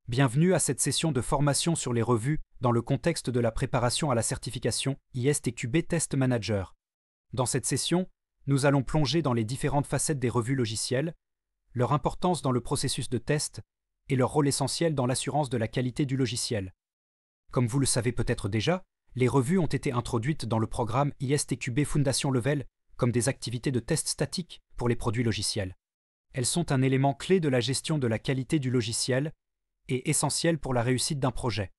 Bienvenue à cette session de formation sur les revues dans le contexte de la préparation à la certification ISTQB Test Manager. Dans cette session, nous allons plonger dans les différentes facettes des revues logicielles, leur importance dans le processus de test et leur rôle essentiel dans l'assurance de la qualité du logiciel. Comme vous le savez peut-être déjà, les revues ont été introduites dans le programme ISTQB Foundation Level comme des activités de test statique pour les produits logiciels. Elles sont un élément clé de la gestion de la qualité du logiciel et essentielles pour la réussite d'un projet.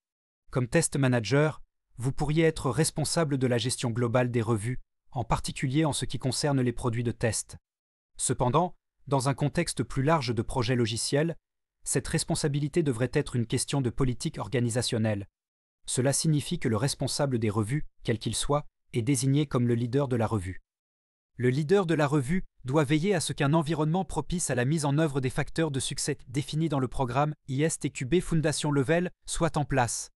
Comme test manager, vous pourriez être responsable de la gestion globale des revues, en particulier en ce qui concerne les produits de test. Cependant, dans un contexte plus large de projet logiciel, cette responsabilité devrait être une question de politique organisationnelle. Cela signifie que le responsable des revues, quel qu'il soit, est désigné comme le leader de la revue. Le leader de la revue doit veiller à ce qu'un environnement propice à la mise en œuvre des facteurs de succès définis dans le programme ISTQB Foundation Level soit en place.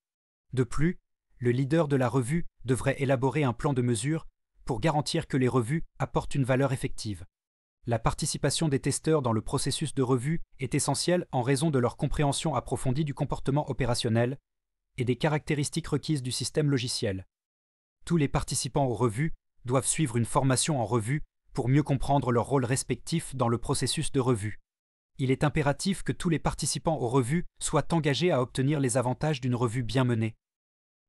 De plus, le leader de la revue devrait élaborer un plan de mesure pour garantir que les revues apportent une valeur effective. La participation des testeurs dans le processus de revue est essentielle en raison de leur compréhension approfondie du comportement opérationnel et des caractéristiques requises du système logiciel. Tous les participants aux revues doivent suivre une formation en revue pour mieux comprendre leur rôle respectif dans le processus de revue. Il est impératif que tous les participants aux revues soient engagés à obtenir les avantages d'une revue bien menée.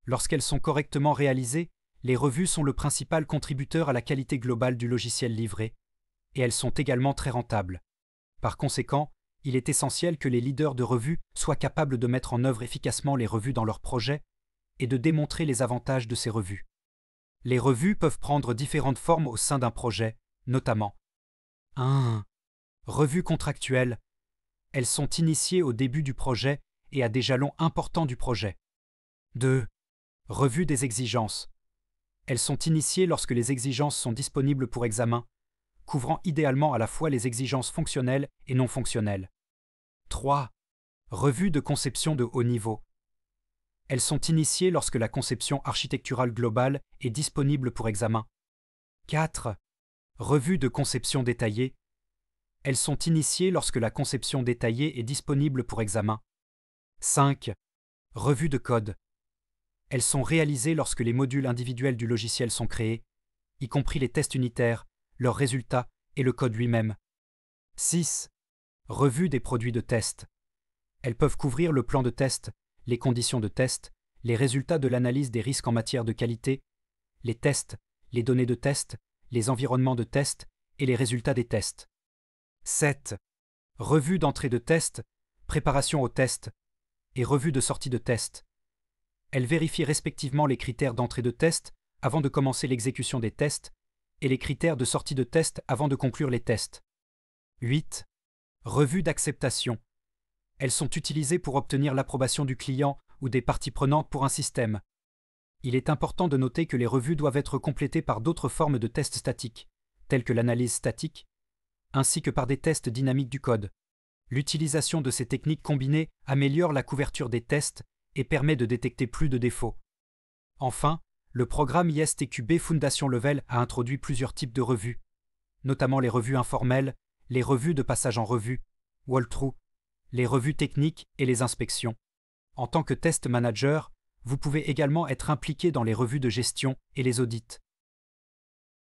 Lorsqu'elles sont correctement réalisées, les revues sont le principal contributeur à la qualité globale du logiciel livré, et elles sont également très rentables. Par conséquent, il est essentiel que les leaders de revues soient capables de mettre en œuvre efficacement les revues dans leurs projets et de démontrer les avantages de ces revues. Les revues peuvent prendre différentes formes au sein d'un projet, notamment 1. Revues contractuelles. Elles sont initiées au début du projet et à des jalons importants du projet. 2. Revues des exigences. Elles sont initiées lorsque les exigences sont disponibles pour examen, couvrant idéalement à la fois les exigences fonctionnelles et non fonctionnelles. 3. Revues de conception de haut niveau. Elles sont initiées lorsque la conception architecturale globale est disponible pour examen. 4. Revues de conception détaillée. Elles sont initiées lorsque la conception détaillée est disponible pour examen. 5. Revues de code. Elles sont réalisées lorsque les modules individuels du logiciel sont créés, y compris les tests unitaires, leurs résultats et le code lui-même. 6. Revues des produits de test. Elles peuvent couvrir le plan de test, les conditions de test, les résultats de l'analyse des risques en matière de qualité, les tests, les données de test, les environnements de test et les résultats des tests. 7. Revue d'entrée de test, préparation au test et revue de sortie de test. Elles vérifient respectivement les critères d'entrée de test avant de commencer l'exécution des tests et les critères de sortie de test avant de conclure les tests. 8. Revue d'acceptation. Elles sont utilisées pour obtenir l'approbation du client ou des parties prenantes pour un système. Il est important de noter que les revues doivent être complétées par d'autres formes de tests statiques, telles que l'analyse statique, ainsi que par des tests dynamiques du code. L'utilisation de ces techniques combinées améliore la couverture des tests et permet de détecter plus de défauts. Enfin, le programme ISTQB Foundation Level a introduit plusieurs types de revues, notamment les revues informelles, les revues de passage en revue, walkthrough, les revues techniques et les inspections. En tant que test manager, vous pouvez également être impliqué dans les revues de gestion et les audits.